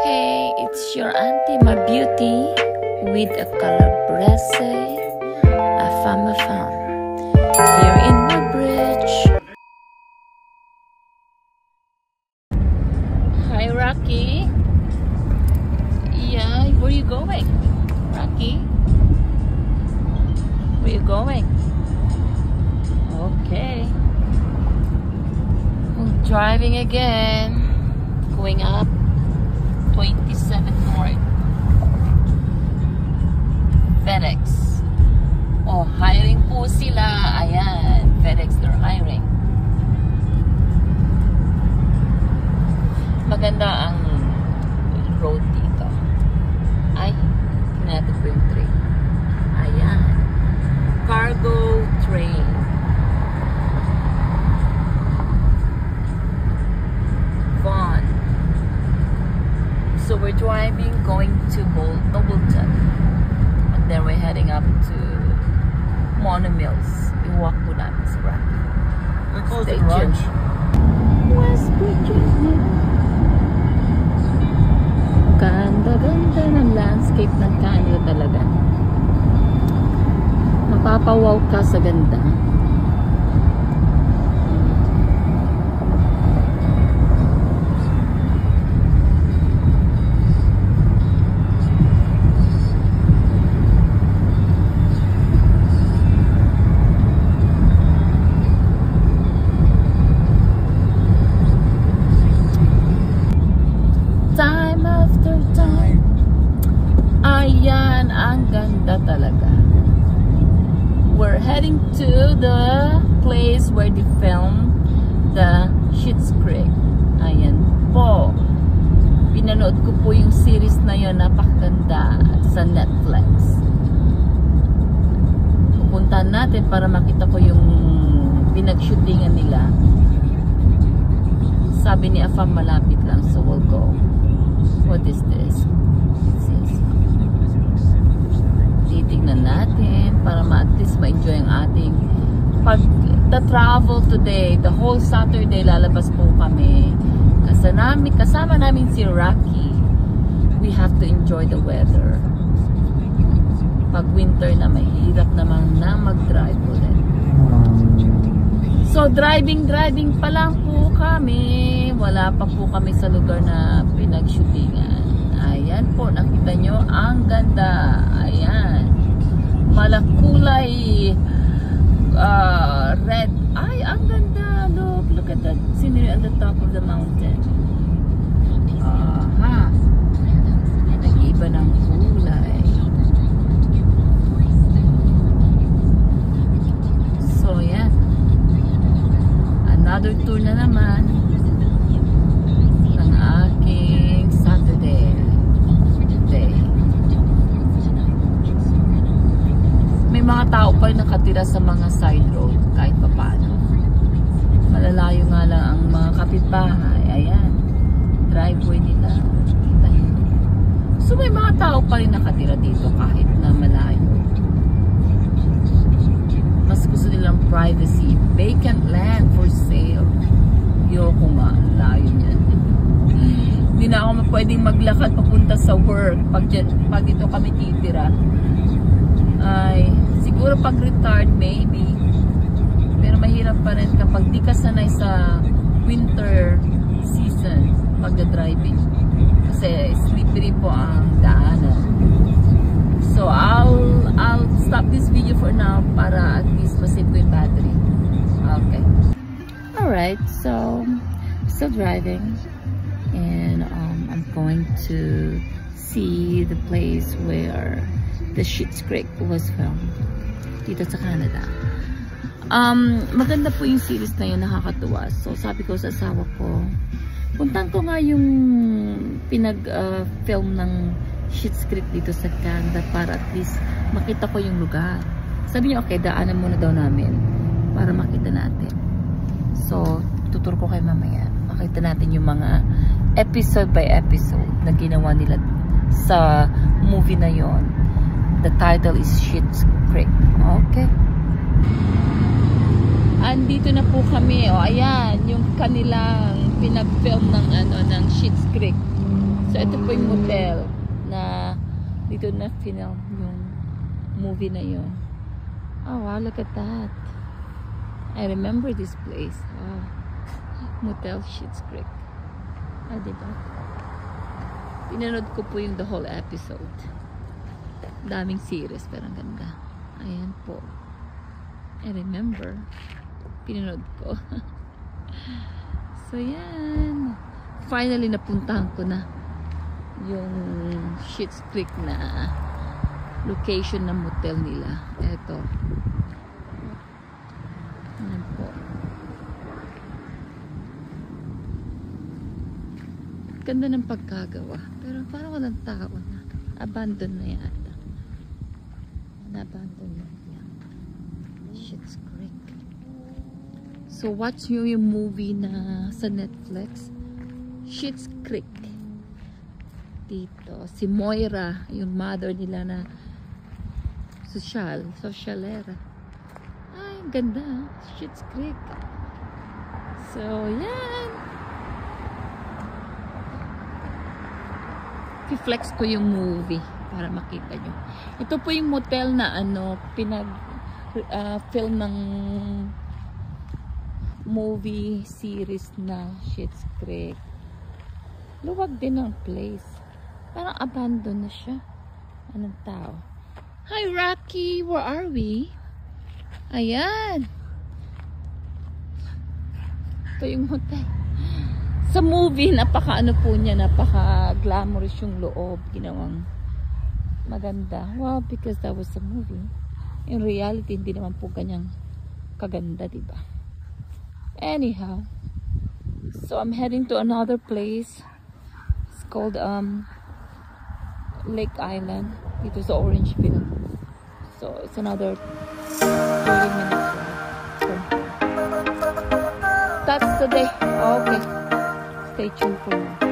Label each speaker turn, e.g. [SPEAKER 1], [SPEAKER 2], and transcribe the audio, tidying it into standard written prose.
[SPEAKER 1] Hey, it's your auntie, my beauty, with a calabrese, a femme, here in my bridge. Hi, Rocky. Yeah, where are you going, Rocky? Where are you going? Okay. I'm driving again, going up 27 North. FedEx. Oh, hiring po sila. Ayan, FedEx, they're hiring. Maganda ang road dito. Ay, natin po yung train. Ayan. Cargo train. Vaughn. So we're driving, going to Nobleton, and then we're heading up to Mona Mills. Iwalk po namin sa Rocky.
[SPEAKER 2] They closed the garage.
[SPEAKER 1] West Virginia. Ganda-ganda ng landscape ng Canada talaga. Mapapawaw ka sa ganda. Time after time. Ayan, ang ganda talaga. We're heading to the place where they filmed the Schitt's Creek. Ayan po. Pinanood ko po yung series na yun, napakaganda sa Netflix. Pupuntahan natin para makita ko yung pinag-shootingan nila. Sabi ni Afam malapit lang, so we'll go. What is this? Titignan natin para at least ma-enjoy ang ating pag-travel today. The whole Saturday lalabas po kami. Kasama namin si Rocky. We have to enjoy the weather. Pag winter na, mahirap naman na mag-drive ulit. So driving pa lang po kami. Wala pa po kami sa lugar na pinag-shootingan. Ayan po, nakita nyo, ang ganda. Ayan. Malakulay red. Ay, ang ganda. Look at that scenery on the top of the mountain. Aha. Nag-iba ng kulay. So, yan. Another tour na naman ng aking Saturday day. May mga tao pa rin nakatira sa mga side road kahit papaano. Malalayo nga lang ang mga kapitbahay. Ayan, driveway nila. So may mga tao pa rin nakatira dito kahit na malayo. Mas gusto nilang privacy. Vacant land for sale. Yoko nga, layo niyan. Hindi na ako pwedeng maglakad papunta sa work pag dito kami titira. Ay, siguro pag retired maybe. Pero mahirap pa rin kapag di ka sanay sa winter season pagda-driving. Kasi slippery po ang daanan. So I'll stop this video for now para at least masave ko yung battery. Okay. Alright, so still driving and I'm going to see the place where the Schitt's Creek was filmed dito sa Canada. Maganda po yung series na yun, nakakatuwa. So sabi ko sa asawa ko, puntan ko nga yung pinag-film ng Schitt's Creek dito sa Canada para at least makita ko yung lugar. Sabi niya, okay, daanan muna daw namin para makita natin. So, tutur ko kayo mamaya. Makita natin yung mga episode by episode na ginawa nila sa movie na yon. The title is Schitt's Creek. Okay. Andito na po kami. O, ayan, yung kanilang pinag-film ng Schitt's Creek. So, ito po yung motel na dito na film yung movie na yun. Oh, wow, look at that. I remember this place. Oh, Motel Schitt's Creek. Ah, diba? Pinanood ko po yung the whole episode. Daming series, pero ang ganda. Ayan po. I remember. Pinanood ko. So, yan. Finally, napuntahan ko na yung Schitt's Creek na location ng motel nila. Eto. Ayan po. Ganda ng pagkagawa. Pero parang walang tao na. Abandon na yata. Na-abandon na yan. Schitt's Creek. So, watch nyo yung movie na sa Netflix. Schitt's Creek. Dito. Si Moira, yung mother nila na socialera. Ay, ganda. Schitt's Creek. So, yan. I-flex ko yung movie para makita nyo. Ito po yung motel na film ng movie series na Schitt's Creek. Luwag din ang place. Parang abandoned na siya. Anong tao? Hi, Rocky! Where are we? Ayan! Ito yung hotel. Sa movie, napaka-ano po niya, napaka-glamorous yung loob. Ginawang maganda. Wow, because that was a movie. In reality, hindi naman po ganyang kaganda, diba? Anyhow. So, I'm heading to another place. It's called, Lake Island. Dito sa Orangeville. So, it's another 30 minutes drive from here. That's the day. Okay. Stay tuned for more.